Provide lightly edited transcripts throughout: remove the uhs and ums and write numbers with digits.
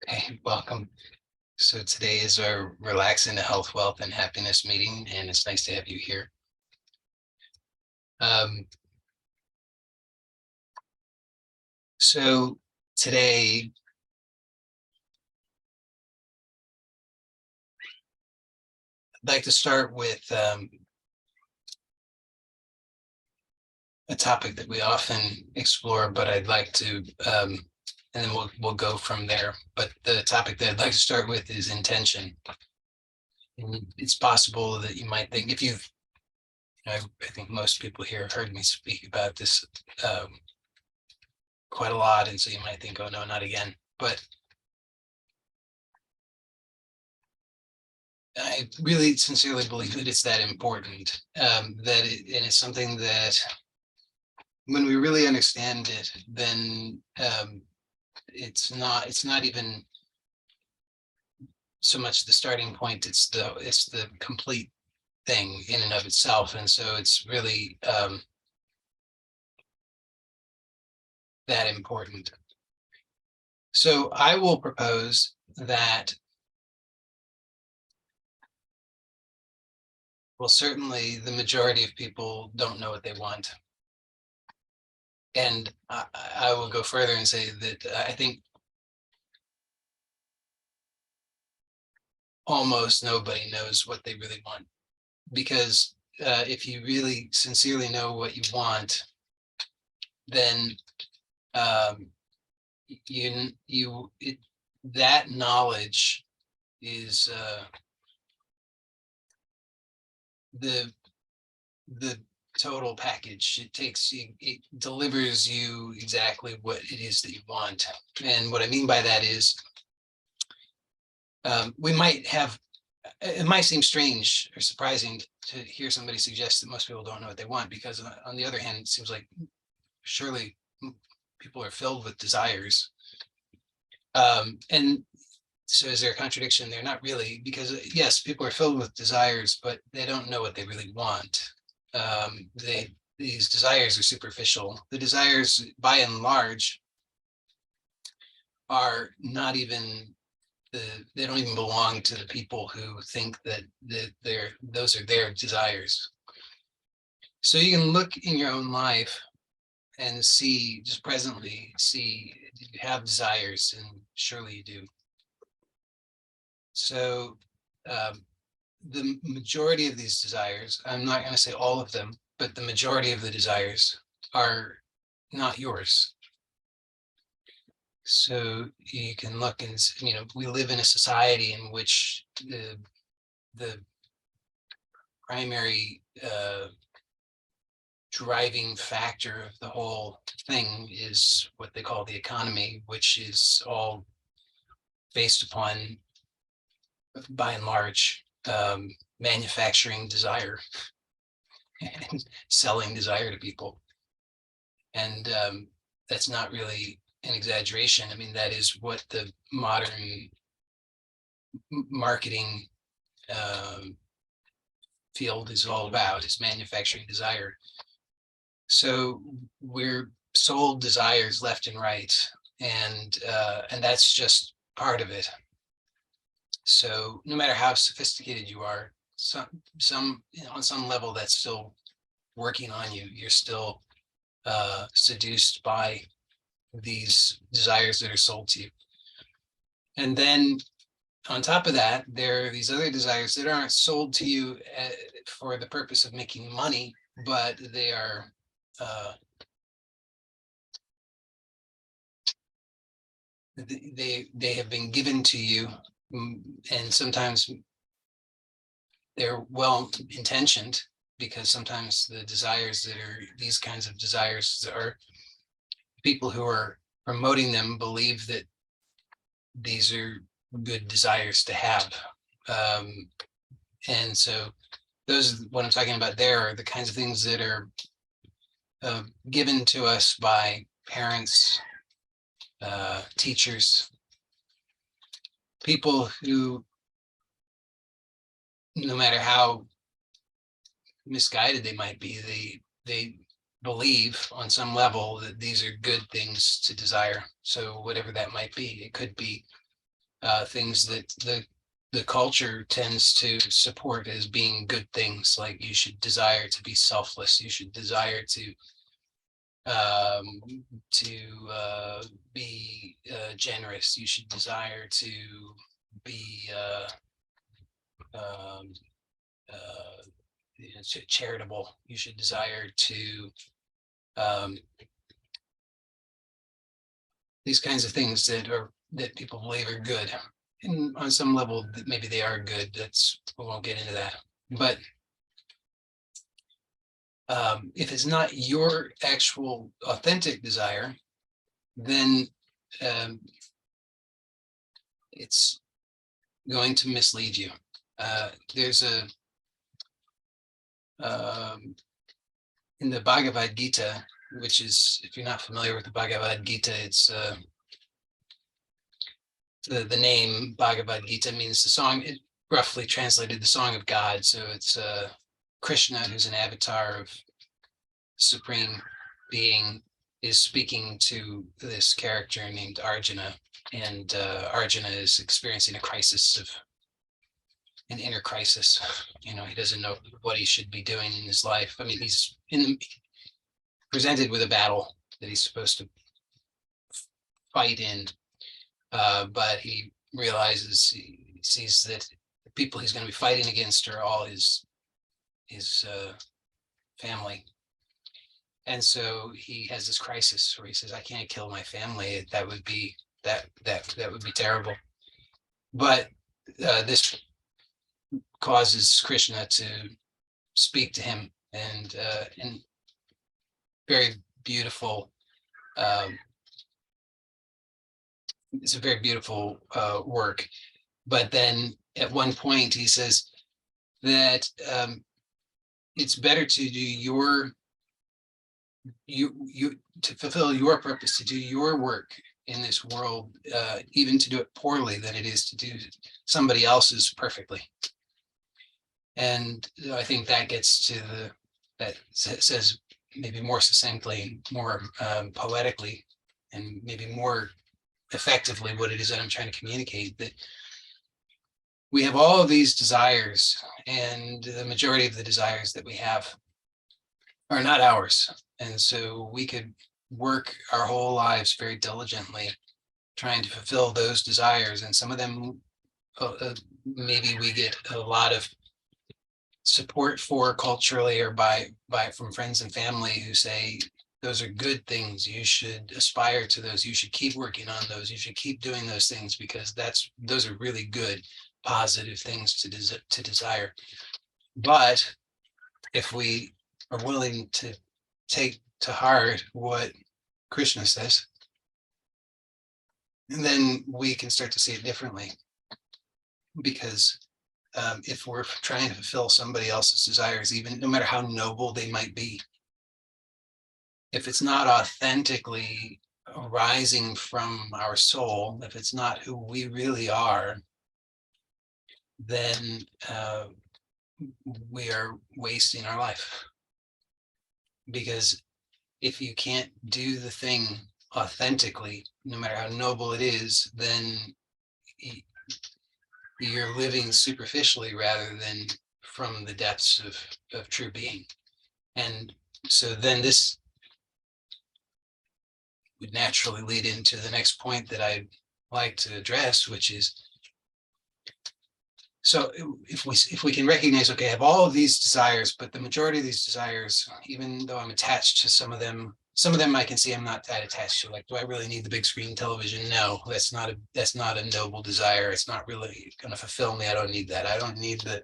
Hey, welcome. So today is our Relax into Health, Wealth, and Happiness meeting, and it's nice to have you here. So today, I'd like to start with a topic that we often explore, but I'd like to, and then we'll go from there. But the topic that I'd like to start with is intention. And it's possible that you might think, if you've, I think most people here have heard me speak about this quite a lot, and so you might think, oh no, not again. But I really sincerely believe that it's that important, and it's something that when we really understand it, then it's not even so much the starting point, it's the complete thing in and of itself. And so it's really that important. So I will propose that, well, certainly the majority of people don't know what they want. And I will go further and say that I think almost nobody knows what they really want. Because if you really sincerely know what you want, then that knowledge is the total package. It delivers you exactly what it is that you want. And what I mean by that is it might seem strange or surprising to hear somebody suggest that most people don't know what they want, because on the other hand, it seems like surely people are filled with desires. And so is there a contradiction? They're not really, because yes, people are filled with desires, but they don't know what they really want. These desires are superficial. The desires, by and large, are not even they don't even belong to the people who think that those are their desires. So you can look in your own life and see, just presently, see you have desires, and surely you do. So the majority of these desires, I'm not going to say all of them, but the majority of the desires are not yours. So you can look and, we live in a society in which the primary driving factor of the whole thing is what they call the economy, which is all based upon, by and large, manufacturing desire and selling desire to people. And that's not really an exaggeration. I mean, that is what the modern marketing field is all about, is manufacturing desire. So we're sold desires left and right, and that's just part of it. So no matter how sophisticated you are, some on some level that's still working on you. You're still seduced by these desires that are sold to you. And then on top of that, there are these other desires that aren't sold to you for the purpose of making money, but they are they have been given to you, and sometimes they're well intentioned, because sometimes the desires that are these kinds of desires are people who are promoting them believe that these are good desires to have. And so those, what I'm talking about there, are the kinds of things that are given to us by parents, teachers, people who, no matter how misguided they might be, they believe on some level that these are good things to desire. So whatever that might be, it could be things that the culture tends to support as being good things, like you should desire to be selfless, you should desire to be generous, you should desire to be um, charitable, you should desire to these kinds of things that people believe are good, and on some level that maybe they are good. We won't get into that, but if it's not your actual authentic desire, then it's going to mislead you. There's in the Bhagavad-Gita, which is, if you're not familiar with the Bhagavad-Gita, it's the name Bhagavad-Gita means the song, it roughly translated the song of God. So it's Krishna, who's an avatar of Supreme Being, is speaking to this character named Arjuna, and Arjuna is experiencing a crisis of an inner crisis. He doesn't know what he should be doing in his life. I mean, he's presented with a battle that he's supposed to fight in, but he realizes, he sees that the people he's going to be fighting against are all his family. And so he has this crisis where he says, I can't kill my family. That would be terrible. But this causes Krishna to speak to him, and very beautiful. It's a very beautiful work. But then at one point he says that it's better to do to fulfill your purpose, to do your work in this world, even to do it poorly, than it is to do somebody else's perfectly. And I think that gets to that says maybe more succinctly, more poetically, and maybe more effectively what it is that I'm trying to communicate, that we have all of these desires, and the majority of the desires that we have are not ours. And so we could work our whole lives very diligently trying to fulfill those desires. And some of them, maybe we get a lot of support for culturally, or from friends and family who say, those are good things, you should aspire to those, you should keep working on those, you should keep doing those things, because those are really good, positive things to desire. But if we are willing to take to heart what Krishna says, and then we can start to see it differently. Because if we're trying to fulfill somebody else's desires, even no matter how noble they might be, if it's not authentically arising from our soul, if it's not who we really are, then we are wasting our life. Because if you can't do the thing authentically, no matter how noble it is, then you're living superficially rather than from the depths of true being. And so then this would naturally lead into the next point that I'd like to address, which is, so if we can recognize, okay, I have all of these desires, but the majority of these desires, even though I'm attached to some of them I can see I'm not that attached to. Like, do I really need the big screen television? No, that's not a noble desire. It's not really going to fulfill me. I don't need that. I don't need the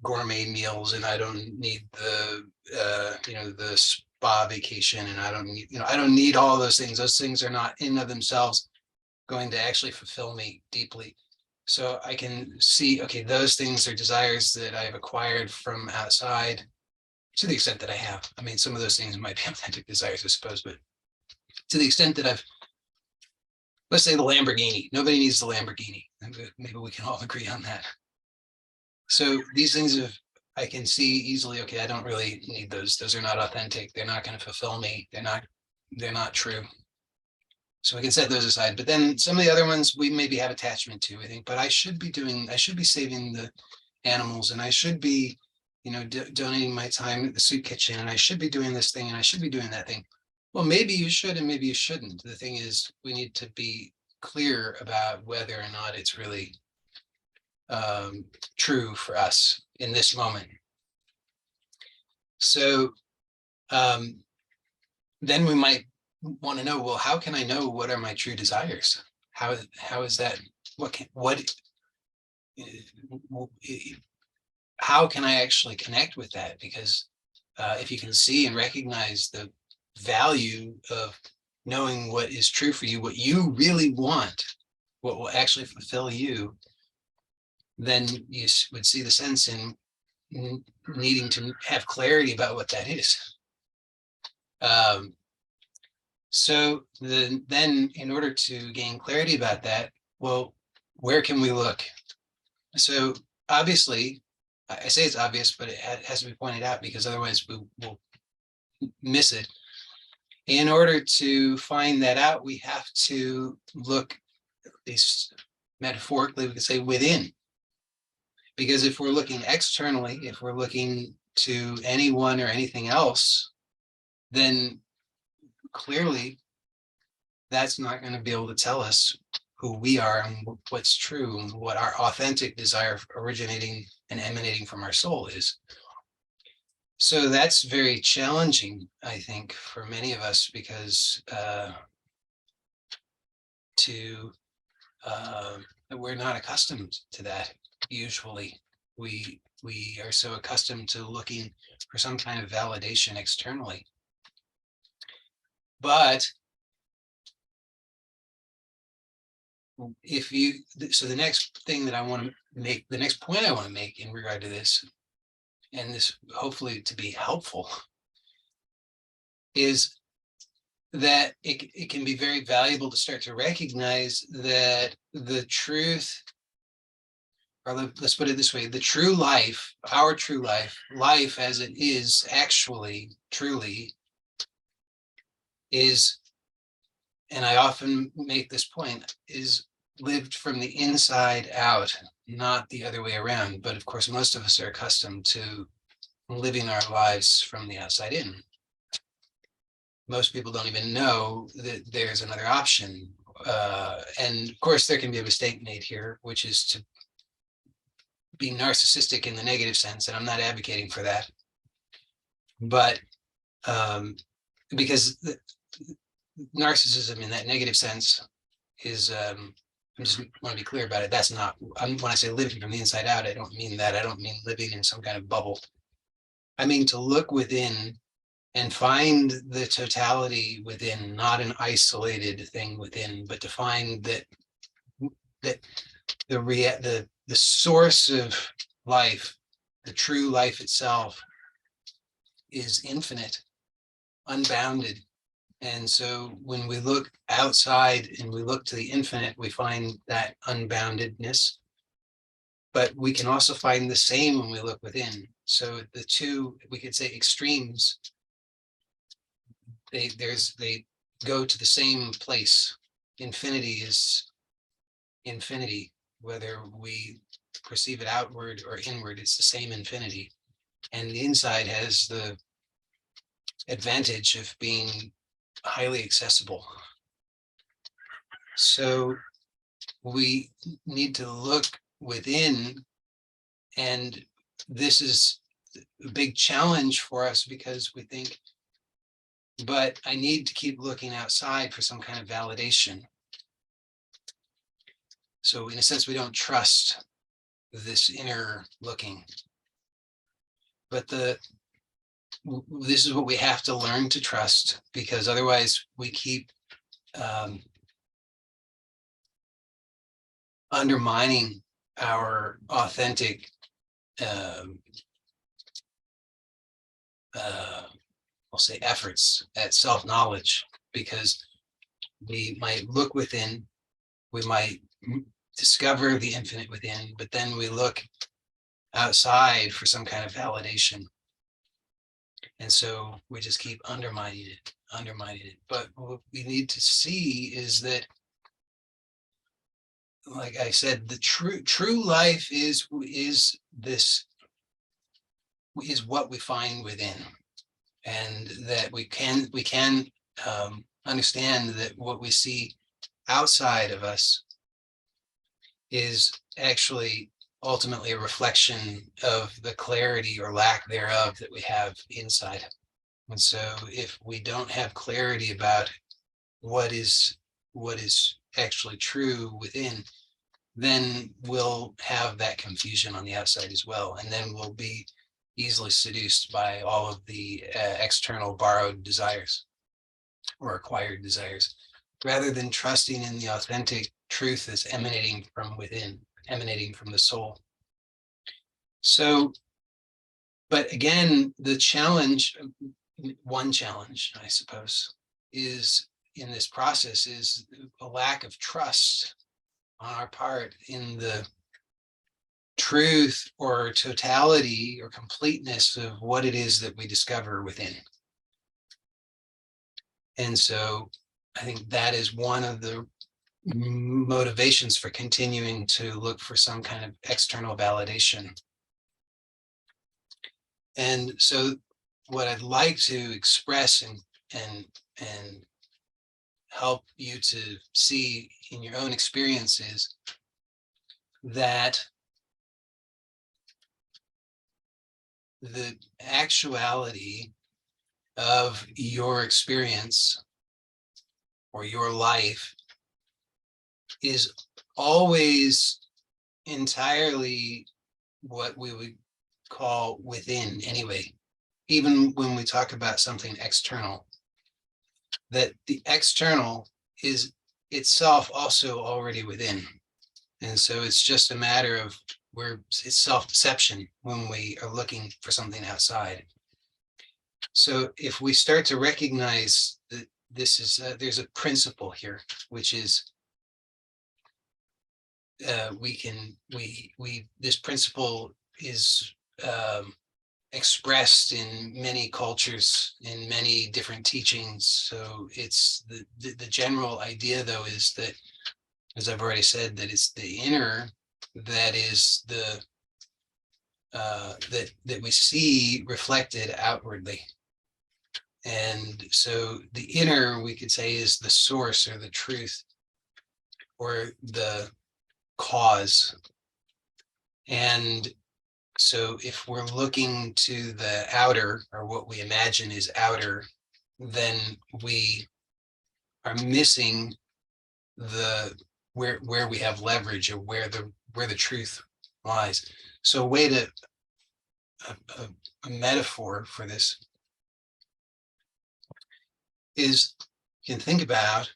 gourmet meals, and I don't need the the spa vacation, and I don't need all those things. Those things are not in of themselves going to actually fulfill me deeply. So I can see, okay, those things are desires that I've acquired from outside, to the extent that I have. I mean, some of those things might be authentic desires, I suppose, but to the extent that let's say the Lamborghini. Nobody needs the Lamborghini. Maybe we can all agree on that. So these things I can see easily, okay, I don't really need those. Those are not authentic. They're not going to fulfill me. They're not true. So we can set those aside. But then some of the other ones we maybe have attachment to, I think, but I should be saving the animals, and I should be, donating my time at the soup kitchen, and I should be doing this thing, and I should be doing that thing. Well, maybe you should, and maybe you shouldn't. The thing is, we need to be clear about whether or not it's really true for us in this moment. So then we might want to know, well, how can I know what are my true desires? How is that? How can I actually connect with that? Because if you can see and recognize the value of knowing what is true for you, what you really want, what will actually fulfill you, then you would see the sense in needing to have clarity about what that is. So then in order to gain clarity about that, well, where can we look? So obviously, I say it's obvious, but it has to be pointed out, because otherwise we will miss it. In order to find that out, we have to look, at least metaphorically, we could say within. Because if we're looking externally, if we're looking to anyone or anything else, then clearly that's not going to be able to tell us who we are and what's true and what our authentic desire originating and emanating from our soul is. So that's very challenging, I think, for many of us, because we're not accustomed to that. Usually we are so accustomed to looking for some kind of validation externally. But so the next thing that I want to make, the next point I want to make in regard to this, and this hopefully to be helpful, is that it can be very valuable to start to recognize that the truth, or let's put it this way, the true life, our true life as it is actually, truly, is, and I often make this point, is lived from the inside out, not the other way around. But of course, most of us are accustomed to living our lives from the outside in. Most people don't even know that there's another option. And of course, there can be a mistake made here, which is to be narcissistic in the negative sense. And I'm not advocating for that. But because narcissism in that negative sense is, I just want to be clear about it. That's not, when I say living from the inside out, I don't mean that. I don't mean living in some kind of bubble. I mean to look within and find the totality within, not an isolated thing within, but to find that the source of life, the true life itself, is infinite, unbounded. And so when we look outside and we look to the infinite, we find that unboundedness. But we can also find the same when we look within. So the two, we could say, extremes, they go to the same place. Infinity is infinity, whether we perceive it outward or inward, it's the same infinity. And the inside has the advantage of being highly accessible. So we need to look within, and this is a big challenge for us, because we think, but I need to keep looking outside for some kind of validation. So in a sense, we don't trust this inner looking. But this is what we have to learn to trust, because otherwise we keep undermining our authentic I'll say efforts at self-knowledge, because we might look within, we might discover the infinite within, but then we look outside for some kind of validation. And so we just keep undermining it, undermining it. But what we need to see is that, like I said, the true life is what we find within, and that we can understand that what we see outside of us is actually ultimately a reflection of the clarity or lack thereof that we have inside. And so if we don't have clarity about what is actually true within, then we'll have that confusion on the outside as well. And then we'll be easily seduced by all of the external borrowed desires or acquired desires, rather than trusting in the authentic truth that's emanating from within, emanating from the soul. So, but again, the challenge, one challenge, I suppose, is in this process is a lack of trust on our part in the truth or totality or completeness of what it is that we discover within. And so I think that is one of the motivations for continuing to look for some kind of external validation. And so what I'd like to express and help you to see in your own experiences that the actuality of your experience or your life is always entirely what we would call within anyway, even when we talk about something external, that the external is itself also already within. And so it's just a matter of it's self-deception when we are looking for something outside. So if we start to recognize that this is there's a principle here, which is this principle is expressed in many cultures, in many different teachings. So it's the general idea, though, is that, as I've already said, that it's the inner that is the that we see reflected outwardly. And so the inner, we could say, is the source or the truth or the cause. And so if we're looking to the outer, or what we imagine is outer, then we are missing the where we have leverage, or where the truth lies. So a way to a metaphor for this is, you can think about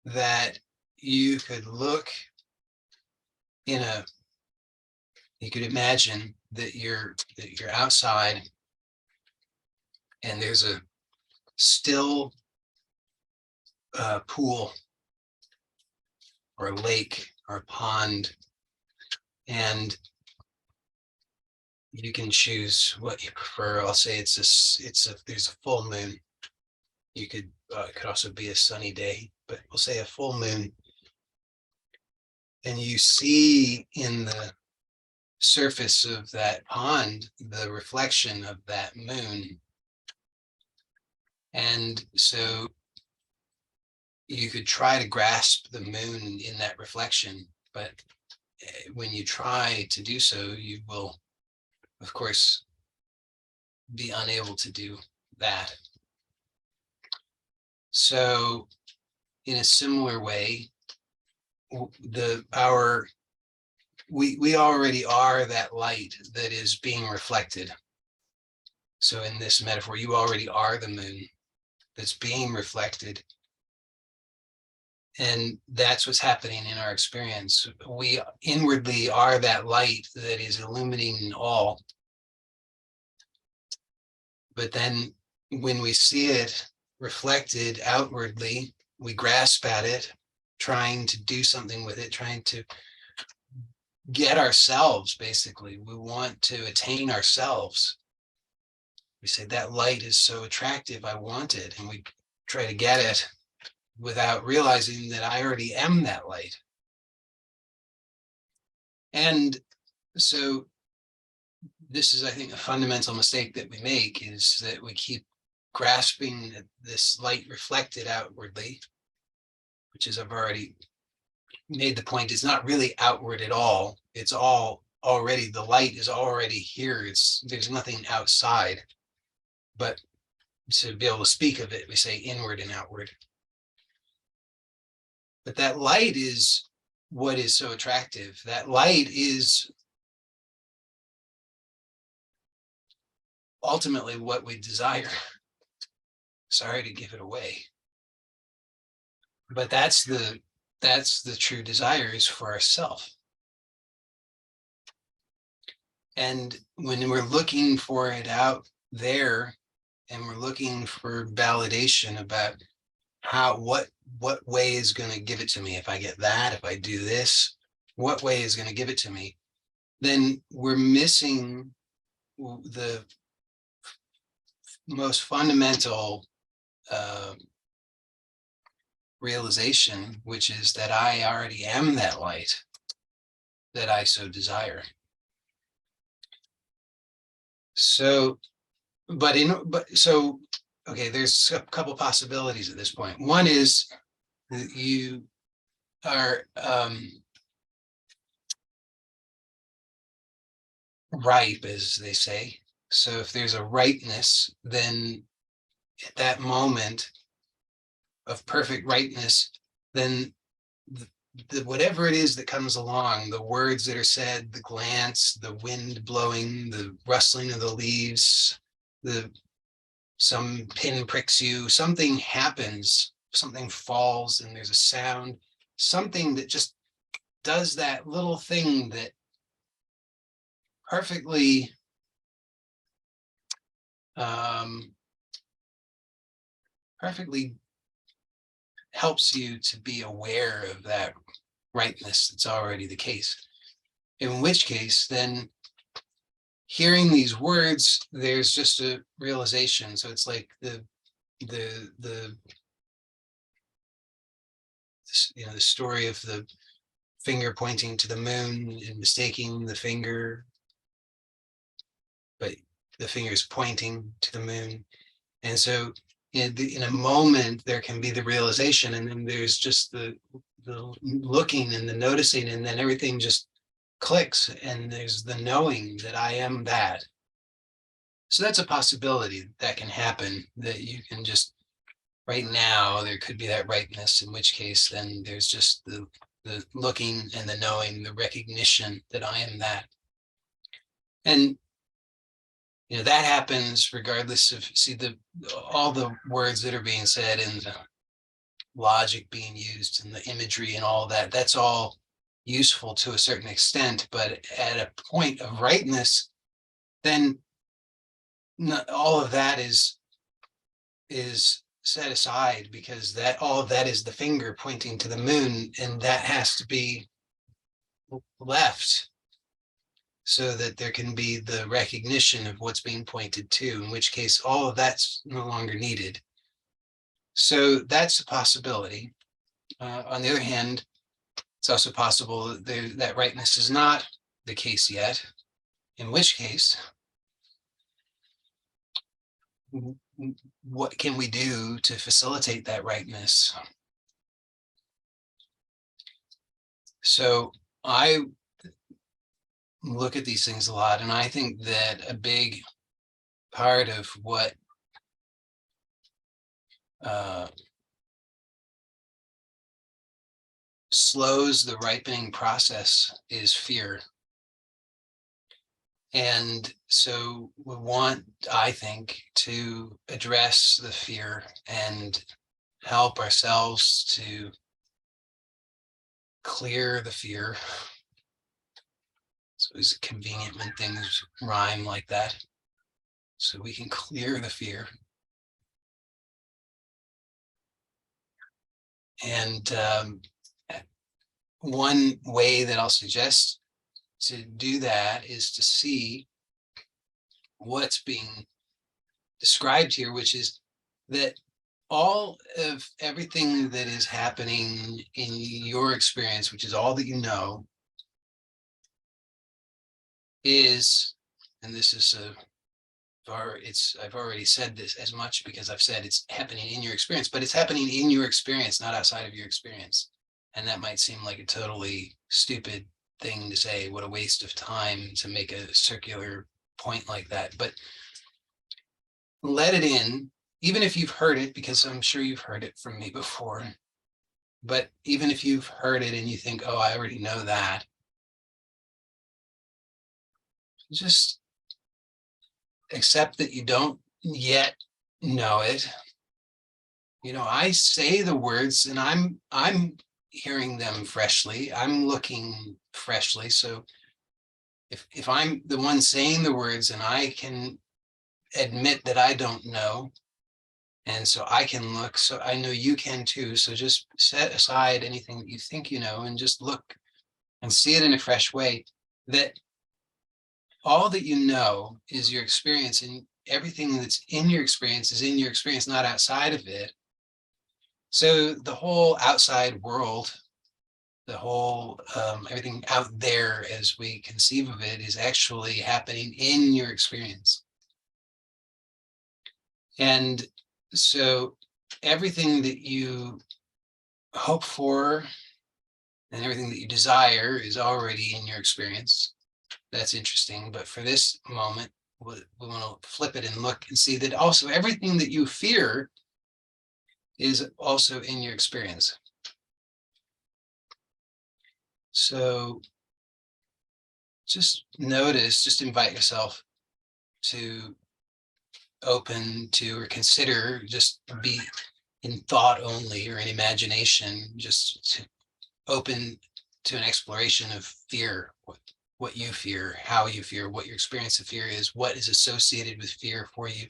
that you could look you could imagine that you're outside and there's a still pool or a lake or a pond, and you can choose what you prefer. I'll say there's a full moon. You could it could also be a sunny day, but we'll say a full moon. And you see in the surface of that pond the reflection of that moon. And so you could try to grasp the moon in that reflection, but when you try to do so, you will, of course, be unable to do that. So in a similar way, we already are that light that is being reflected. So in this metaphor, you already are the moon that's being reflected. And that's what's happening in our experience. We inwardly are that light that is illuminating all. But then when we see it reflected outwardly, we grasp at it, trying to do something with it, trying to get ourselves, basically. We want to attain ourselves. we say that light is so attractive, I want it, and we try to get it without realizing that I already am that light. And so this is, I think, a fundamental mistake that we make, is that we keep grasping this light reflected outwardly, which is, I've already made the point, is not really outward at all. It's all already, the light is already here. There's nothing outside. But to be able to speak of it, we say inward and outward. But that light is what is so attractive. That light is ultimately what we desire. Sorry to give it away, but that's the true desire, is for ourselves. And when we're looking for it out there, and we're looking for validation about what way is going to give it to me, if I get that, if I do this, what way is going to give it to me, then we're missing the most fundamental realization, which is that I already am that light that I so desire. So, okay, there's a couple possibilities at this point. One is that you are ripe, as they say. So if there's a ripeness, then at that moment of perfect ripeness, then the whatever it is that comes along, the words that are said, the glance, the wind blowing, the rustling of the leaves, some pin pricks you, something happens, something falls and there's a sound, something that just does that little thing that perfectly perfectly helps you to be aware of that rightness that's already the case. In which case, then hearing these words, there's just a realization. So it's like the story of the finger pointing to the moon and mistaking the finger, but the finger is pointing to the moon. And so in a moment, there can be the realization, and then there's just the looking and the noticing, and then everything just clicks, and there's the knowing that I am that. So that's a possibility that can happen, that you can just, right now, there could be that rightness, in which case then there's just the looking and the knowing, the recognition that I am that. And that happens regardless of, all the words that are being said and the logic being used and the imagery and all that, that's all useful to a certain extent. But at a point of rightness, then all of that is set aside, because all of that is the finger pointing to the moon, and that has to be left so that there can be the recognition of what's being pointed to, in which case all of that's no longer needed. So that's a possibility. On the other hand, it's also possible that that rightness is not the case yet, in which case, what can we do to facilitate that rightness? So I look at these things a lot, and I think that a big part of what slows the ripening process is fear. And so we want, I think, to address the fear and help ourselves to clear the fear. So it's convenient when things rhyme like that, so we can clear the fear. And one way that I'll suggest to do that is to see what's being described here, which is that all of everything that is happening in your experience, which is all that you know, is, and this is I've already said this as much because I've said it's happening in your experience, but it's happening in your experience, not outside of your experience. And that might seem like a totally stupid thing to say, what a waste of time to make a circular point like that. But let it in, even if you've heard it, because I'm sure you've heard it from me before. But even if you've heard it and you think, oh, I already know that, just accept that you don't yet know it. You know, I say the words and I'm hearing them freshly. I'm looking freshly. So if I'm the one saying the words and I can admit that I don't know, and so I can look, so I know you can too. So just set aside anything that you think you know and just look and see it in a fresh way, that all that you know is your experience, and everything that's in your experience is in your experience, not outside of it. So the whole outside world, the whole everything out there as we conceive of it, is actually happening in your experience. And so everything that you hope for and everything that you desire is already in your experience. That's interesting. But for this moment, we want to flip it and look and see that also everything that you fear is also in your experience. So just notice, just invite yourself to open to or consider, just be in thought only or in imagination, just to open to an exploration of fear, what you fear, how you fear, what your experience of fear is, what is associated with fear for you.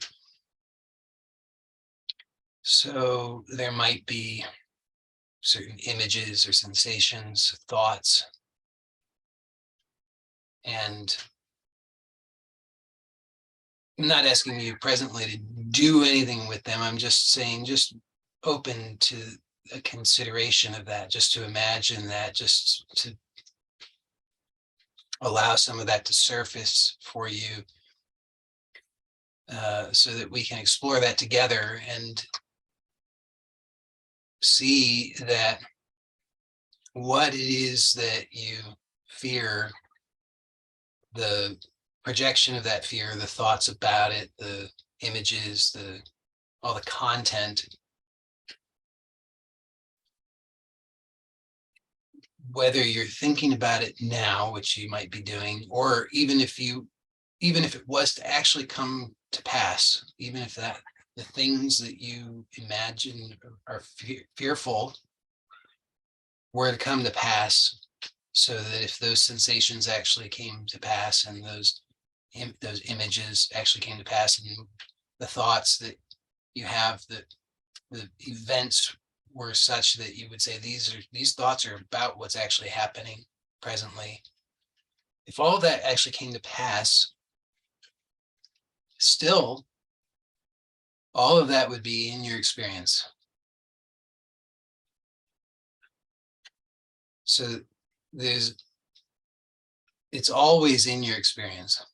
So there might be certain images or sensations, thoughts, and I'm not asking you presently to do anything with them. I'm just saying, just open to a consideration of that, just to imagine that, just to allow some of that to surface for you, so that we can explore that together and see that what it is that you fear, the projection of that fear, the thoughts about it, the images, all the content, whether you're thinking about it now, which you might be doing, or even if it was to actually come to pass, even if that the things that you imagine are fearful were to come to pass, so that if those sensations actually came to pass and those images actually came to pass, and the thoughts that you have, that the events were such that you would say these thoughts are about what's actually happening presently. If all of that actually came to pass, still all of that would be in your experience. So it's always in your experience,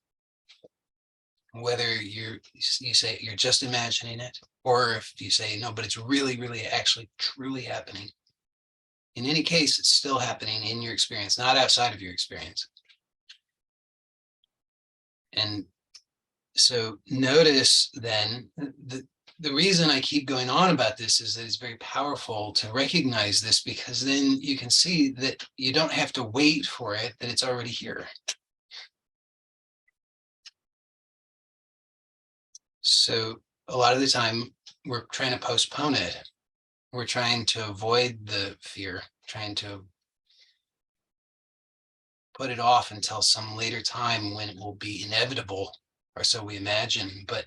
whether you say you're just imagining it, or if you say no, but it's really, really actually truly happening. In any case, it's still happening in your experience, not outside of your experience. And so notice then, the reason I keep going on about this is that it's very powerful to recognize this, because then you can see that you don't have to wait for it, that it's already here. So a lot of the time we're trying to postpone it. We're trying to avoid the fear, trying to put it off until some later time when it will be inevitable, or so we imagine. But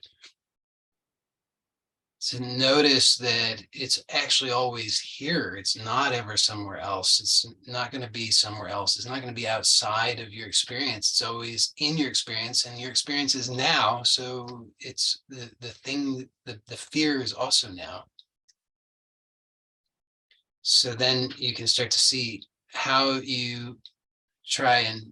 to notice that it's actually always here. It's not ever somewhere else. It's not going to be somewhere else. It's not going to be outside of your experience. It's always in your experience, and your experience is now. So it's the thing, the fear is also now. So then you can start to see how you try and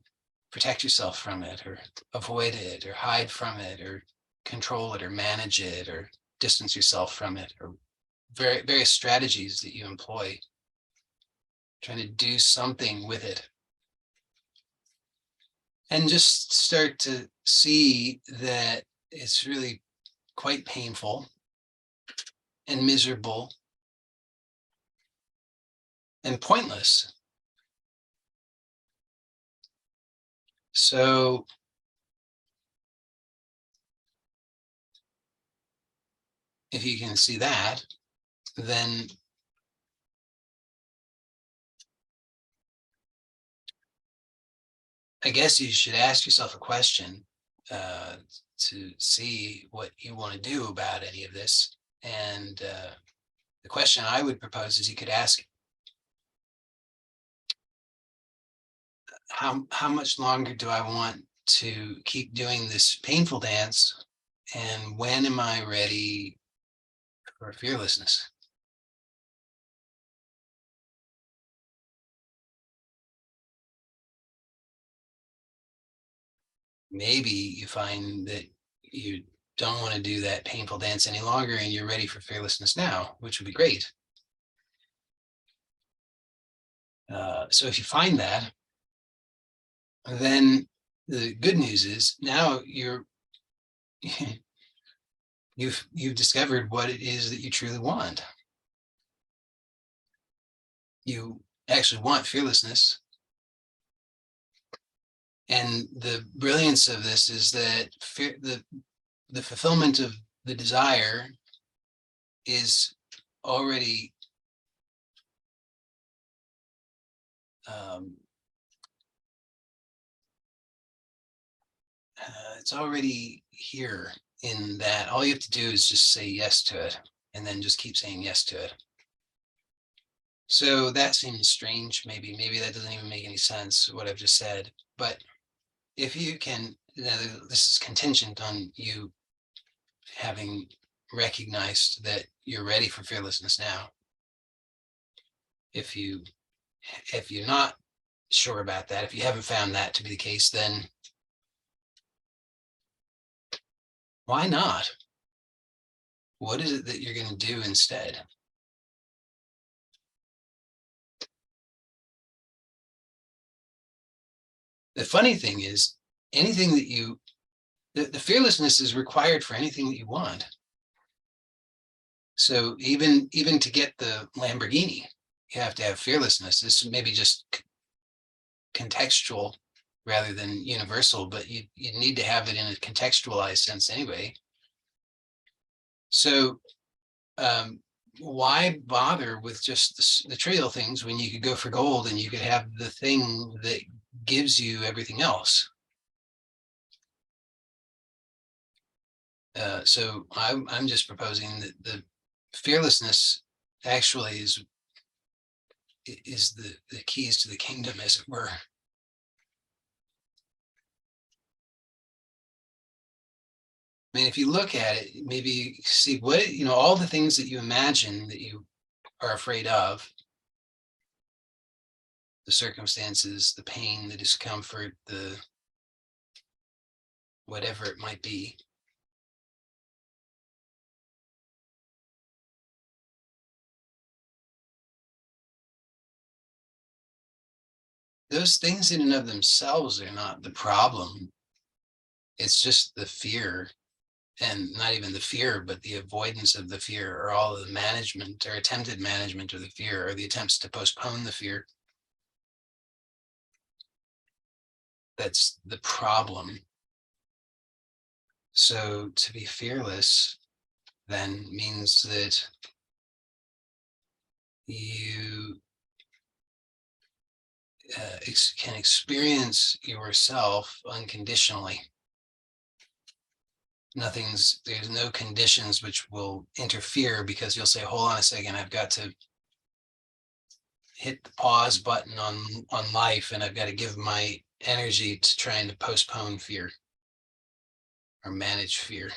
protect yourself from it, or avoid it, or hide from it, or control it, or manage it, or distance yourself from it, or various strategies that you employ, trying to do something with it. And just start to see that it's really quite painful and miserable and pointless. So if you can see that, then I guess you should ask yourself a question to see what you want to do about any of this. And the question I would propose is you could ask, how much longer do I want to keep doing this painful dance? And when am I ready for fearlessness? Maybe you find that you don't want to do that painful dance any longer and you're ready for fearlessness now, which would be great. So if you find that, then the good news is now you've discovered what it is that you truly want. You actually want fearlessness. And the brilliance of this is that the fulfillment of the desire is already it's already here, in that all you have to do is just say yes to it, and then just keep saying yes to it. So that seems strange. Maybe that doesn't even make any sense, what I've just said. But if you can, this is contingent on you having recognized that you're ready for fearlessness now. If you're not sure about that, if you haven't found that to be the case, then why not? What is it that you're going to do instead? The funny thing is, anything that the fearlessness is required for anything that you want. So even to get the Lamborghini, you have to have fearlessness. This may be just contextual rather than universal, but you need to have it in a contextualized sense anyway. So why bother with just the trivial things when you could go for gold and you could have the thing that gives you everything else? So I'm just proposing that the fearlessness actually is the keys to the kingdom, as it were. I mean, if you look at it, maybe you see what, all the things that you imagine that you are afraid of, the circumstances, the pain, the discomfort, the whatever it might be. Those things in and of themselves are not the problem. It's just the fear, and not even the fear, but the avoidance of the fear, or all of the management or attempted management of the fear, or the attempts to postpone the fear. That's the problem. So to be fearless then means that you can experience yourself unconditionally. there's no conditions which will interfere, because you'll say, hold on a second, I've got to hit the pause button on life, and I've got to give my energy to trying to postpone fear or manage fear.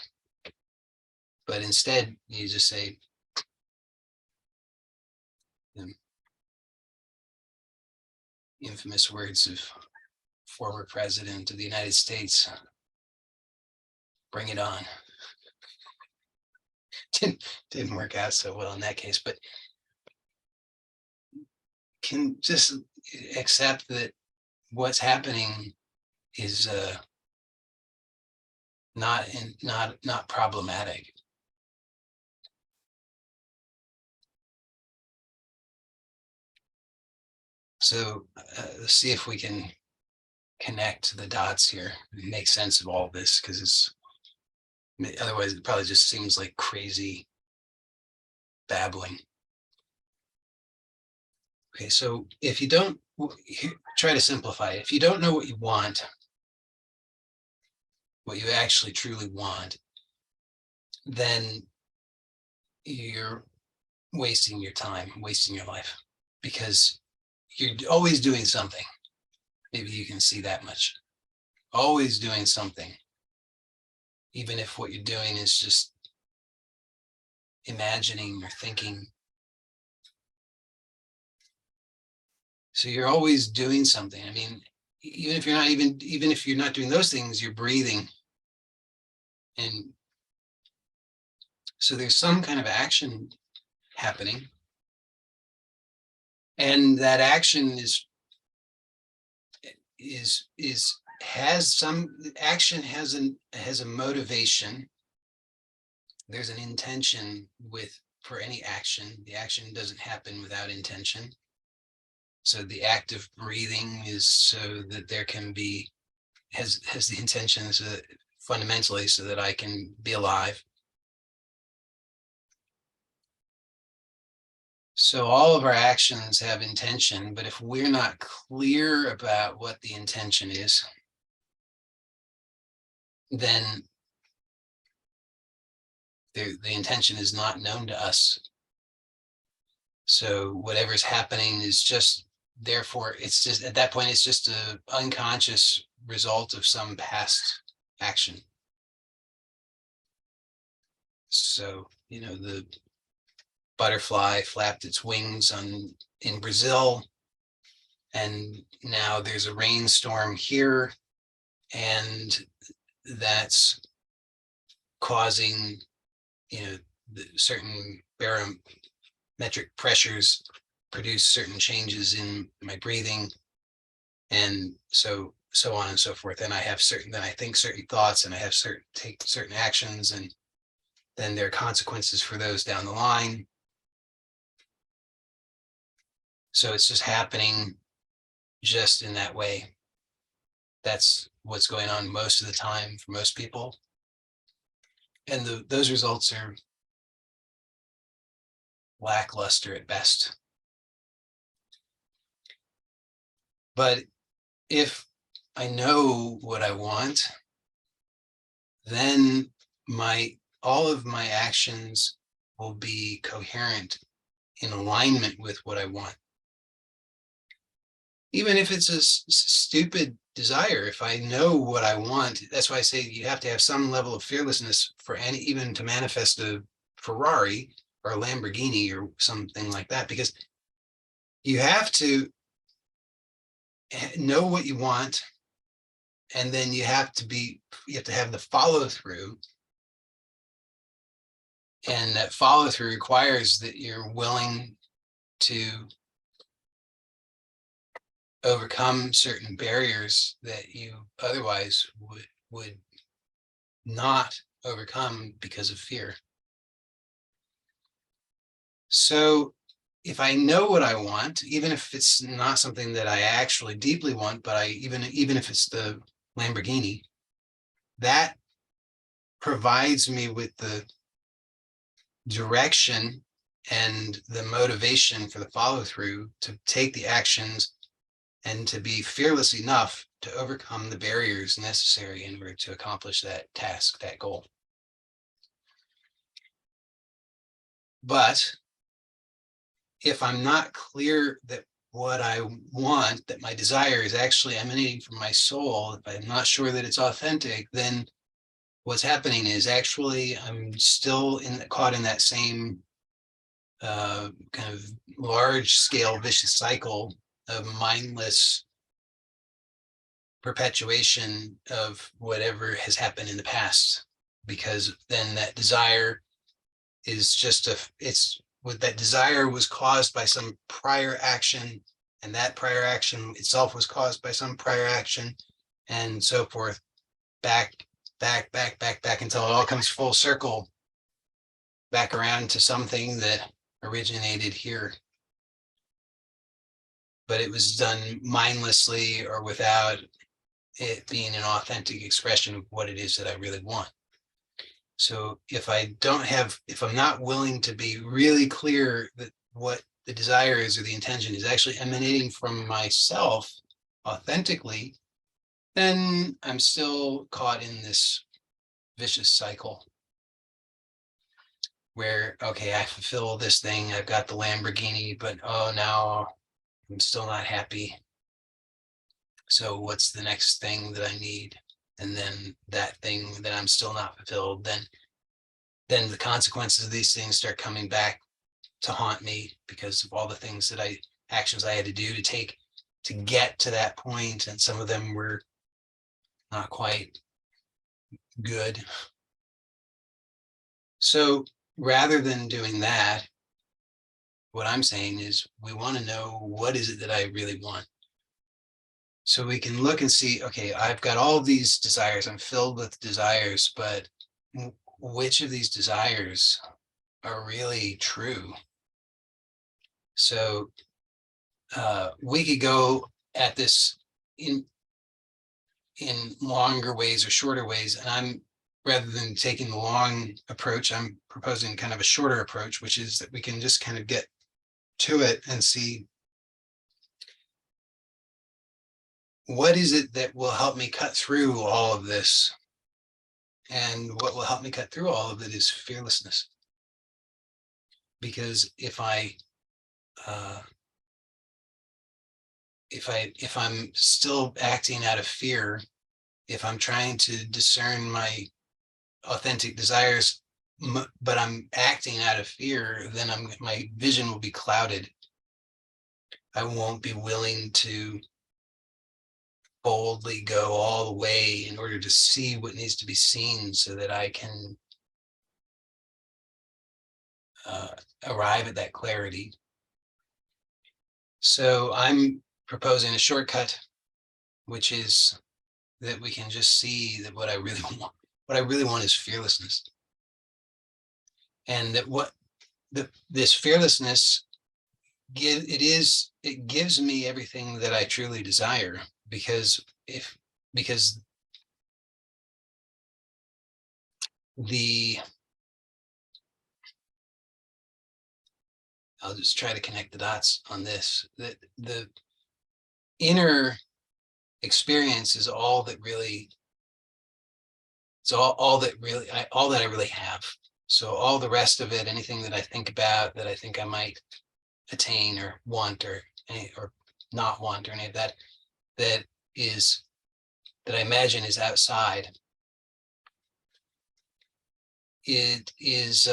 But instead, you just say, the infamous words of former president of the United States, bring it on. Didn't work out so well in that case, but can just accept that what's happening is not problematic. So let's see if we can connect the dots here and make sense of all this, because otherwise it probably just seems like crazy babbling. Okay, so if you don't, try to simplify it. If you don't know what you want, what you actually truly want, then you're wasting your time, wasting your life, because you're always doing something. Maybe you can see that much. Always doing something, even if what you're doing is just imagining or thinking. So you're always doing something. I mean, even if you're not doing those things, you're breathing. And so there's some kind of action happening. And that action has a motivation. There's an intention for any action. The action doesn't happen without intention. So the act of breathing is so that there can be, has the intention fundamentally so that I can be alive. So all of our actions have intention, but if we're not clear about what the intention is, then the intention is not known to us. So whatever's happening is just, therefore, it's just, at that point, it's just an unconscious result of some past action. So, the butterfly flapped its wings in Brazil, and now there's a rainstorm here, and that's causing, the certain barometric pressures produce certain changes in my breathing, and so on and so forth. And I think certain thoughts, and I have take certain actions, and then there are consequences for those down the line. So it's just happening just in that way. That's what's going on most of the time for most people. And those results are lackluster at best. But if I know what I want, then all of my actions will be coherent, in alignment with what I want. Even if it's a stupid desire, if I know what I want, that's why I say you have to have some level of fearlessness even to manifest a Ferrari or a Lamborghini or something like that, because you have to know what you want, and then you have to have the follow through. And that follow through requires that you're willing to overcome certain barriers that you otherwise would not overcome because of fear. So if I know what I want, even if it's not something that I actually deeply want, but even if it's the Lamborghini, that provides me with the direction and the motivation for the follow through to take the actions and to be fearless enough to overcome the barriers necessary in order to accomplish that task, that goal. But if I'm not clear that what I want, that my desire is actually emanating from my soul, if I'm not sure that it's authentic, then what's happening is actually I'm still caught in that same kind of large scale vicious cycle of mindless perpetuation of whatever has happened in the past, because then that desire is just it's what that desire was caused by some prior action, and that prior action itself was caused by some prior action, and so forth, back until it all comes full circle back around to something that originated here, but it was done mindlessly or without it being an authentic expression of what it is that I really want. So if I'm not willing to be really clear that what the desire is or the intention is actually emanating from myself authentically, then I'm still caught in this vicious cycle where, okay, I fulfill this thing, I've got the Lamborghini, but oh, now I'm still not happy. So what's the next thing that I need? And then that thing that I'm still not fulfilled, then the consequences of these things start coming back to haunt me because of all the actions I had to do to get to that point. And some of them were not quite good. So rather than doing that, what I'm saying is we want to know, what is it that I really want? So we can look and see, okay, I've got all of these desires, I'm filled with desires, but which of these desires are really true? So we could go at this in longer ways or shorter ways, and rather than taking the long approach, I'm proposing kind of a shorter approach, which is that we can just kind of get to it and see, what is it that will help me cut through all of this? And what will help me cut through all of it is fearlessness. Because if I'm still acting out of fear, if I'm trying to discern my authentic desires, but I'm acting out of fear, then my vision will be clouded. I won't be willing to boldly go all the way in order to see what needs to be seen so that I can arrive at that clarity. So I'm proposing a shortcut, which is that we can just see that what I really want is fearlessness. And that this fearlessness it gives me everything that I truly desire, because I'll just try to connect the dots on this, that the inner experience is all that really, it's all that I really have. So all the rest of it, anything that I think about, that I think I might attain or want or not want or any of that, that I imagine is outside, it is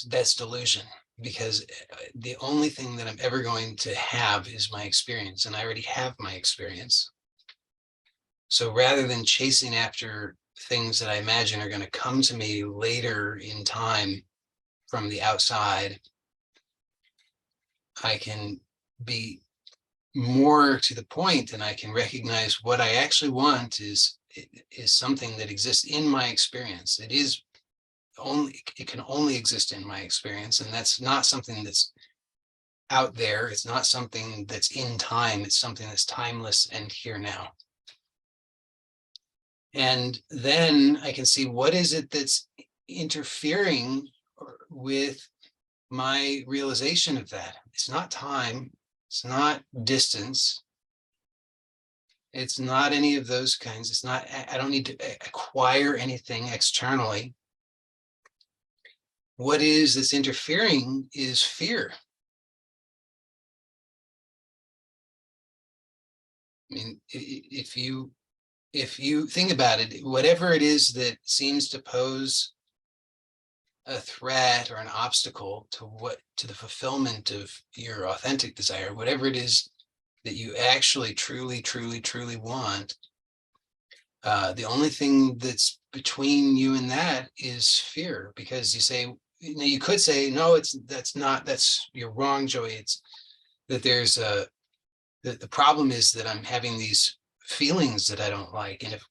that's delusion, because the only thing that I'm ever going to have is my experience, and I already have my experience. So rather than chasing after things that I imagine are going to come to me later in time from the outside, I can be more to the point, and I can recognize what I actually want is something that exists in my experience. It can only exist in my experience, and that's not something that's out there. It's not something that's in time. It's something that's timeless and here now. And then I can see, what is it that's interfering with my realization of that? It's not time. It's not distance. It's not any of those kinds. It's not, I don't need to acquire anything externally. what is that's interfering is fear. I mean, if you think about it, whatever it is that seems to pose a threat or an obstacle to the fulfillment of your authentic desire, whatever it is that you actually truly want, the only thing that's between you and that is fear. Because you could say, no, that's you're wrong, Joey. It's that there's the problem is that I'm having these feelings that I don't like, and if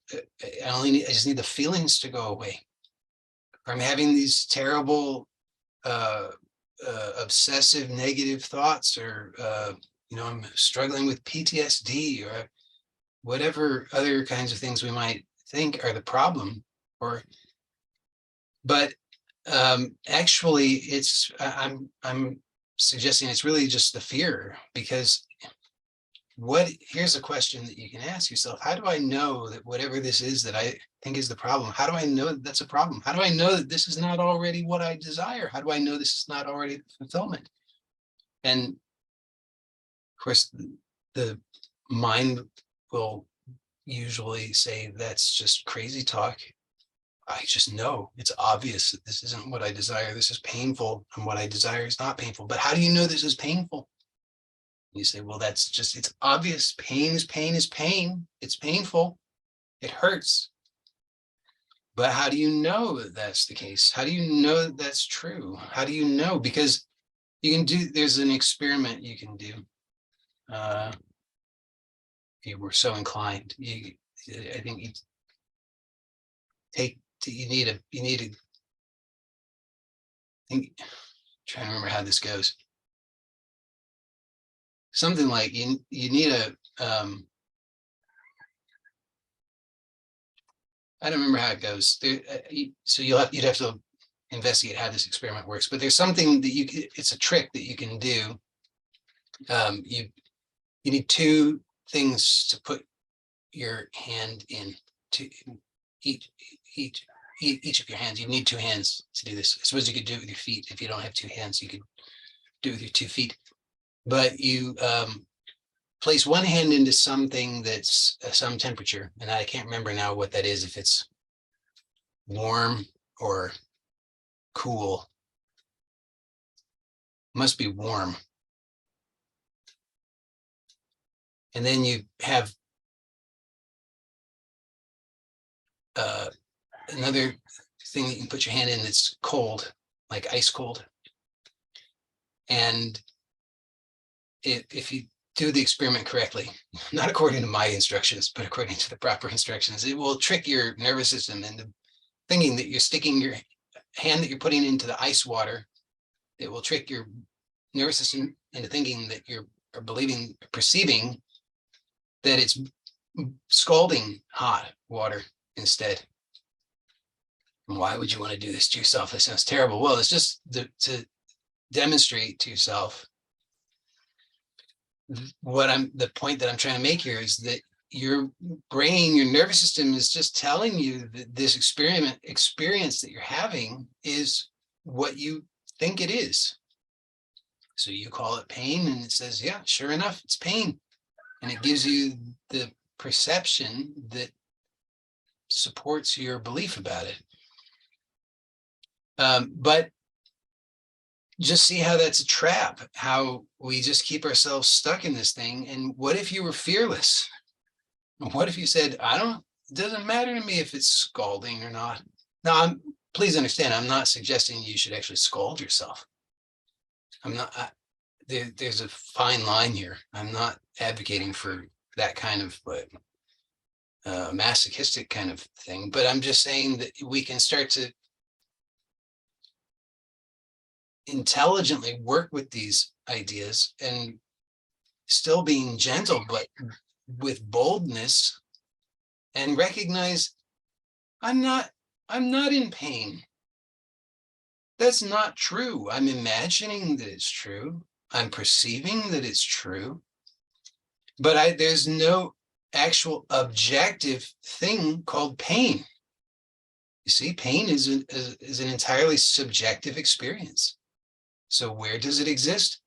I just need the feelings to go away. Or I'm having these terrible obsessive negative thoughts, or I'm struggling with PTSD, or whatever other kinds of things we might think are the problem. But actually, I'm suggesting it's really just the fear. Because here's a question that you can ask yourself: how do I know that whatever this is that I think is the problem, how do I know that that's a problem? How do I know that this is not already what I desire? How do I know this is not already the fulfillment? And of course, the mind will usually say, that's just crazy talk. I just know, it's obvious that this isn't what I desire. This is painful, and what I desire is not painful. But how do you know this is painful? You say, well, it's obvious. Pain is pain is pain. It's painful. It hurts. But how do you know that that's the case? How do you know that that's true? How do you know? Because there's an experiment you can do. If you were so inclined, I think you need to think, trying to remember how this goes. Something like you need a, I don't remember how it goes. So you'd have to investigate how this experiment works. But there's something that it's a trick that you can do. You need two things to put your hand in, to each of your hands. You need two hands to do this. I suppose you could do it with your feet. If you don't have two hands, you could do it with your 2 feet. But you place one hand into something that's some temperature, and I can't remember now what that is, if it's warm or cool. Must be warm. And then you have another thing that you can put your hand in that's cold, like ice cold. And if you do the experiment correctly, not according to my instructions, but according to the proper instructions, it will trick your nervous system into thinking that you're sticking your hand that you're putting into the ice water. It will trick your nervous system into thinking that you're perceiving that it's scalding hot water instead. And why would you want to do this to yourself? That sounds terrible. Well, it's just to demonstrate to yourself the point that I'm trying to make here is that your brain, your nervous system is just telling you that this experience that you're having is what you think it is. So you call it pain, and it says, yeah, sure enough, it's pain. And it gives you the perception that supports your belief about it. But just see how that's a trap, how we just keep ourselves stuck in this thing. And what if you were fearless? What if you said, it doesn't matter to me if it's scalding or not. Now, please understand, I'm not suggesting you should actually scald yourself. I'm not, there's a fine line here. I'm not advocating for that kind of masochistic kind of thing, but I'm just saying that we can start to intelligently work with these ideas and still being gentle, but with boldness, and recognize I'm not in pain. That's not true. I'm imagining that it's true. I'm perceiving that it's true, but there's no actual objective thing called pain. You see, pain is an entirely subjective experience. So where does it exist?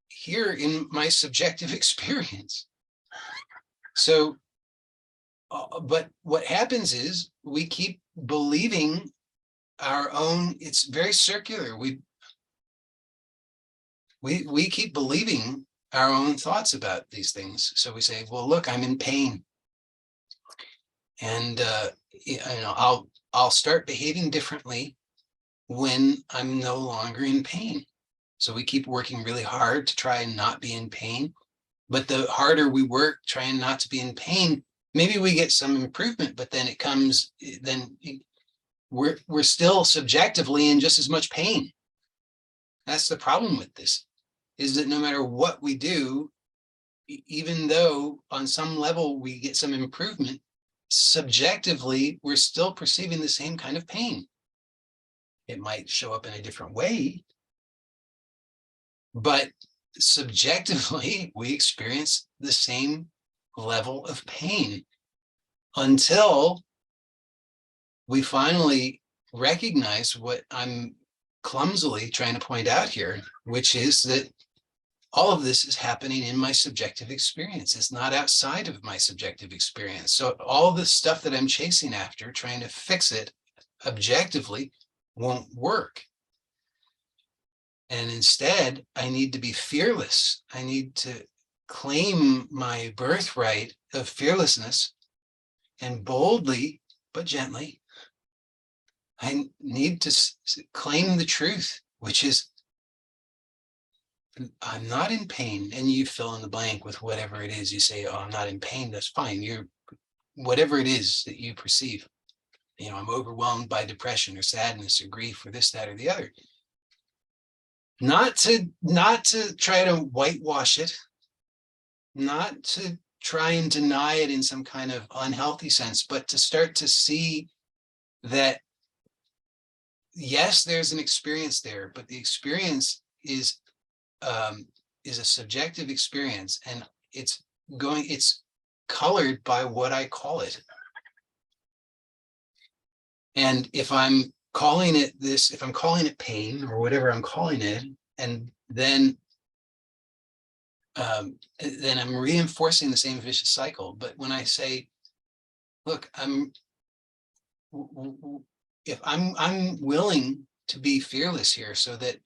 Here in my subjective experience. So, but what happens is we keep believing our own, it's very circular. We keep believing our own thoughts about these things. So we say, well, look, I'm in pain. And I'll start behaving differently when I'm no longer in pain. So we keep working really hard to try and not be in pain. But the harder we work trying not to be in pain, maybe we get some improvement, but then we're still subjectively in just as much pain. That's the problem with this, is that no matter what we do, even though on some level we get some improvement, subjectively, we're still perceiving the same kind of pain. It might show up in a different way, but subjectively, we experience the same level of pain until we finally recognize what I'm clumsily trying to point out here, which is that all of this is happening in my subjective experience. It's not outside of my subjective experience. So all the stuff that I'm chasing after, trying to fix it objectively, won't work. And instead, I need to be fearless. I need to claim my birthright of fearlessness, and boldly, but gently, I need to claim the truth, which is, I'm not in pain. And you fill in the blank with whatever it is. You say, oh, I'm not in pain. That's fine. You're whatever it is that you perceive. I'm overwhelmed by depression or sadness or grief or this, that, or the other. Not to try to whitewash it, not to try and deny it in some kind of unhealthy sense, but to start to see that, yes, there's an experience there, but the experience is a subjective experience, and it's colored by what I call it. And if I'm calling it this, if I'm calling it pain or whatever I'm calling it, and then I'm reinforcing the same vicious cycle. But when I say, look, I'm willing to be fearless here, so that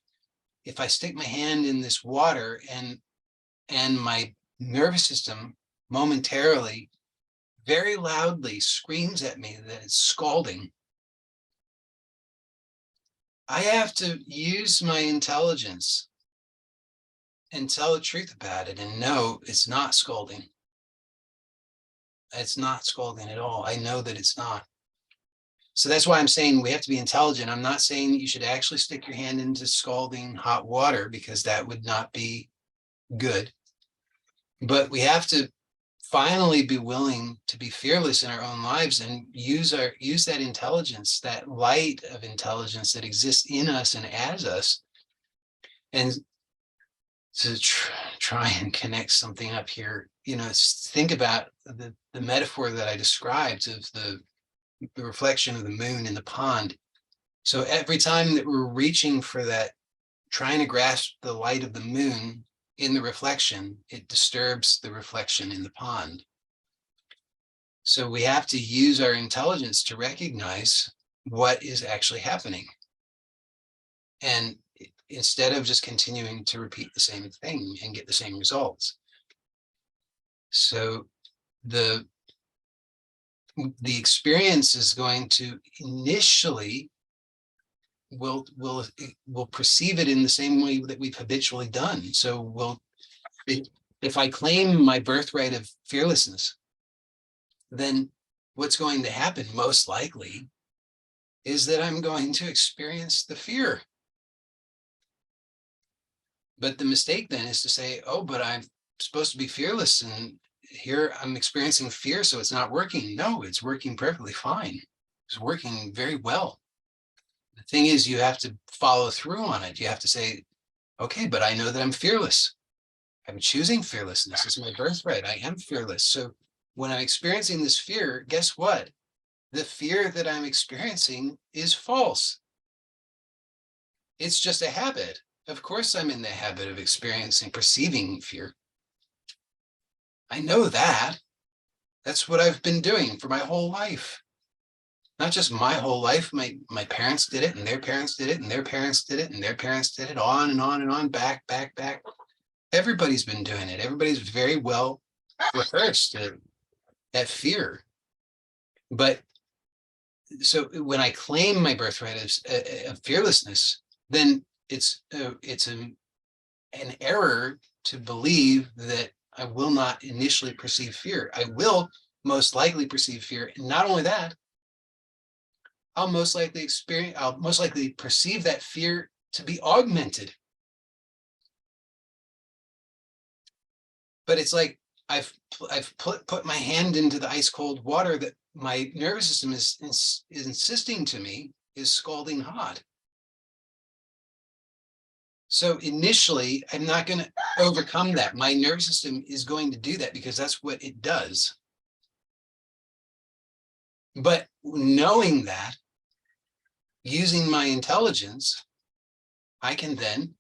if I stick my hand in this water and my nervous system momentarily, very loudly screams at me that it's scalding, I have to use my intelligence and tell the truth about it and know it's not scalding. It's not scalding at all. I know that it's not. So that's why I'm saying we have to be intelligent. I'm not saying that you should actually stick your hand into scalding hot water, because that would not be good. But we have to finally be willing to be fearless in our own lives and use that intelligence, that light of intelligence that exists in us and as us, and to try and connect something up here. Think about the metaphor that I described of the reflection of the moon in the pond. So every time that we're reaching for that, trying to grasp the light of the moon in the reflection, it disturbs the reflection in the pond. So we have to use our intelligence to recognize what is actually happening, and instead of just continuing to repeat the same thing and get the same results. So the experience is going to initially, we'll perceive it in the same way that we've habitually done. So if I claim my birthright of fearlessness, then what's going to happen most likely is that I'm going to experience the fear. But the mistake then is to say, oh, but I'm supposed to be fearless, and here I'm experiencing fear, so it's not working. No, it's working perfectly fine. It's working very well. The thing is, you have to follow through on it. You have to say, okay, but I know that I'm fearless. I'm choosing fearlessness. It's my birthright. I am fearless. So when I'm experiencing this fear, guess what? the fear that I'm experiencing is false. It's just a habit. Of course, I'm in the habit of perceiving fear. I know that. That's what I've been doing for my whole life. Not just my whole life. My parents did it, and their parents did it, and their parents did it, and their parents did it, on and on and on, back. Everybody's been doing it. Everybody's very well rehearsed at fear. But so when I claim my birthright of fearlessness, then it's an error to believe that I will not initially perceive fear. I will most likely perceive fear. And not only that, I'll most likely perceive that fear to be augmented. But it's like I've put my hand into the ice cold water that my nervous system is insisting to me is scalding hot. So initially, I'm not going to overcome that. My nervous system is going to do that because that's what it does. But knowing that, using my intelligence, I can then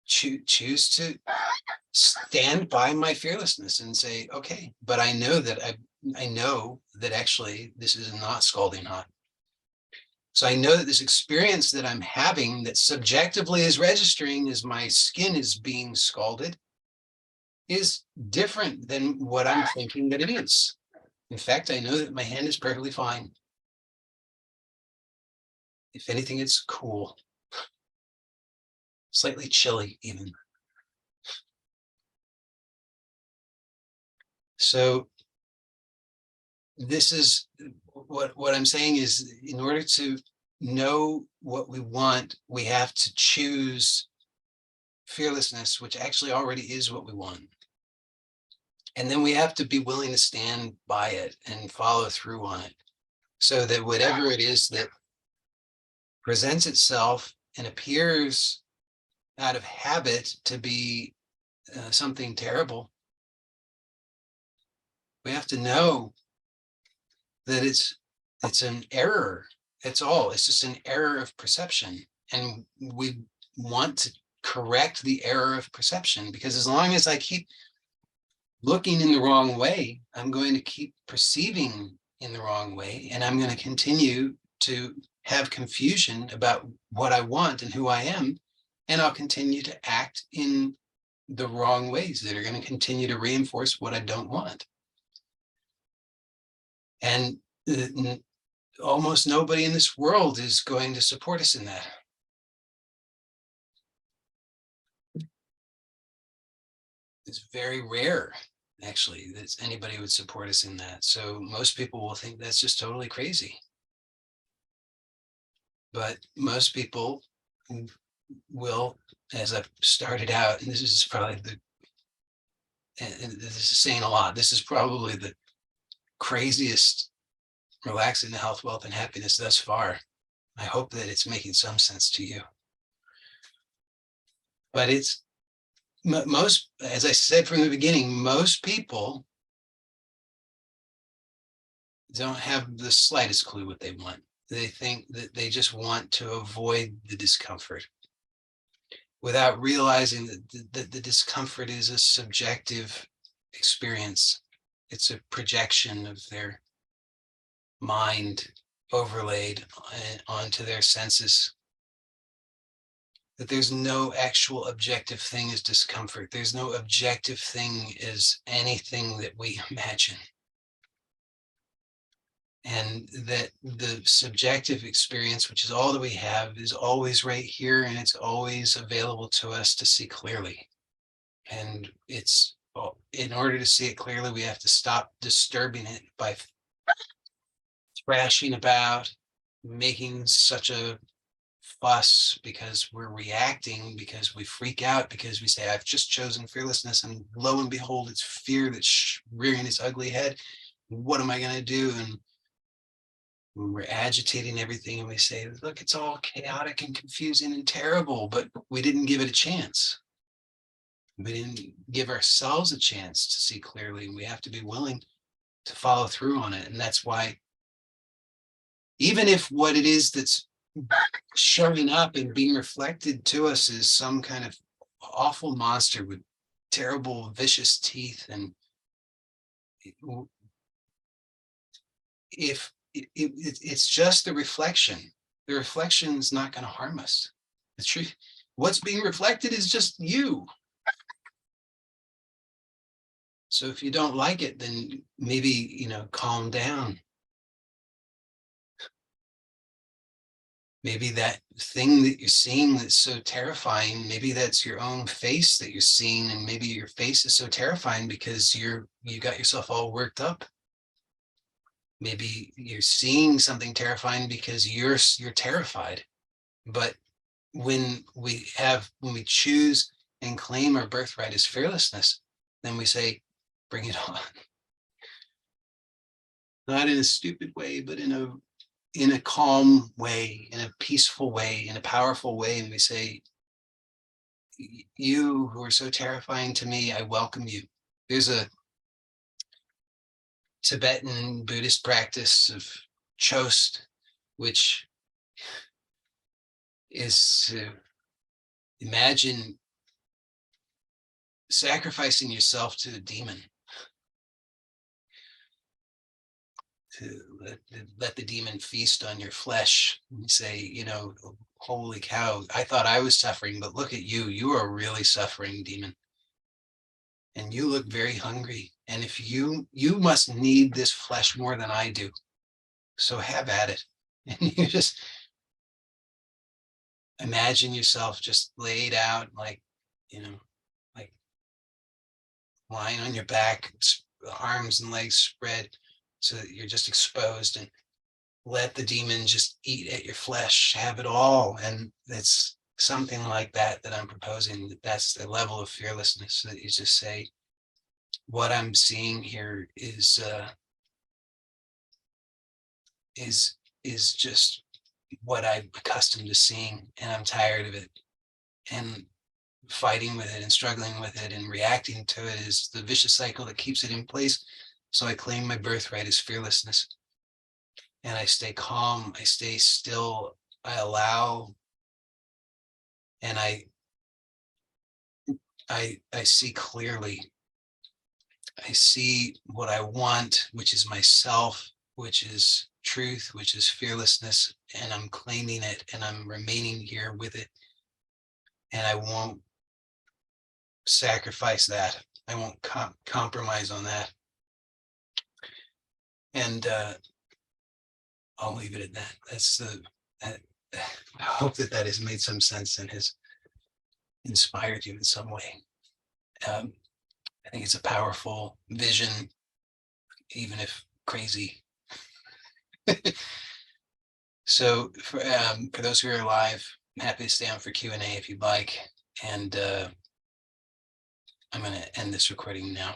choose to stand by my fearlessness and say, okay, but I know that actually this is not scalding hot. So I know that this experience that I'm having that subjectively is registering as my skin is being scalded is different than what I'm thinking that it is. In fact, I know that my hand is perfectly fine. If anything, it's cool. Slightly chilly even. So this is what I'm saying is, in order to know what we want, we have to choose fearlessness, which actually already is what we want. And then we have to be willing to stand by it and follow through on it, so that whatever it is that presents itself and appears out of habit to be something terrible, we have to know that it's an error. It's just an error of perception. And we want to correct the error of perception, because as long as I keep looking in the wrong way, I'm going to keep perceiving in the wrong way, and I'm going to continue to have confusion about what I want and who I am, and I'll continue to act in the wrong ways that are going to continue to reinforce what I don't want. And almost nobody in this world is going to support us in that. It's very rare, actually, that anybody would support us in that. So most people will think that's just totally crazy. But most people will, as I've started out, and this is probably and this is saying a lot, this is probably the craziest relaxing the health, wealth, and happiness thus far. I hope that it's making some sense to you. But it's most, as I said from the beginning, most people don't have the slightest clue what they want. They think that they just want to avoid the discomfort, without realizing that the discomfort is a subjective experience. It's a projection of their mind overlaid onto their senses. That there's no actual objective thing as discomfort. There's no objective thing as anything that we imagine. And that the subjective experience, which is all that we have, is always right here, and it's always available to us to see clearly. And it's, in order to see it clearly, we have to stop disturbing it by thrashing about, making such a fuss because we're reacting, because we freak out, because we say, I've just chosen fearlessness, and lo and behold, it's fear that's rearing its ugly head. What am I going to do? And we're agitating everything, and we say, look, it's all chaotic and confusing and terrible, but we didn't give it a chance. We didn't give ourselves a chance to see clearly. We have to be willing to follow through on it. And that's why, even if what it is that's showing up and being reflected to us is some kind of awful monster with terrible, vicious teeth, and if it's just the reflection is not going to harm us. The truth, what's being reflected is just you. So if you don't like it, then maybe, calm down. Maybe that thing that you're seeing that's so terrifying, maybe that's your own face that you're seeing, and maybe your face is so terrifying because you got yourself all worked up. Maybe you're seeing something terrifying because you're terrified. But when we choose and claim our birthright as fearlessness, then we say, bring it on. Not in a stupid way, but in a calm way, in a peaceful way, in a powerful way. And we say, you who are so terrifying to me, I welcome you. There's a Tibetan Buddhist practice of chost, which is to imagine sacrificing yourself to a demon, to let the demon feast on your flesh and say, holy cow, I thought I was suffering, but look at you. You are really suffering, demon. And you look very hungry. And if you must need this flesh more than I do. So have at it. And you just imagine yourself just laid out, like lying on your back, arms and legs spread, so that you're just exposed, and let the demon just eat at your flesh, have it all. And it's something like that I'm proposing. That's the level of fearlessness, so that you just say, what I'm seeing here is just what I'm accustomed to seeing, and I'm tired of it. And fighting with it and struggling with it and reacting to it is the vicious cycle that keeps it in place. So I claim my birthright as fearlessness. And I stay calm, I stay still, I allow, and I see clearly. I see what I want, which is myself, which is truth, which is fearlessness, and I'm claiming it, and I'm remaining here with it. And I won't sacrifice that. I won't compromise on that. And I'll leave it at that. That's I hope that has made some sense and has inspired you in some way. I think it's a powerful vision, even if crazy. So for those who are live, I'm happy to stay on for Q&A if you'd like. And I'm going to end this recording now.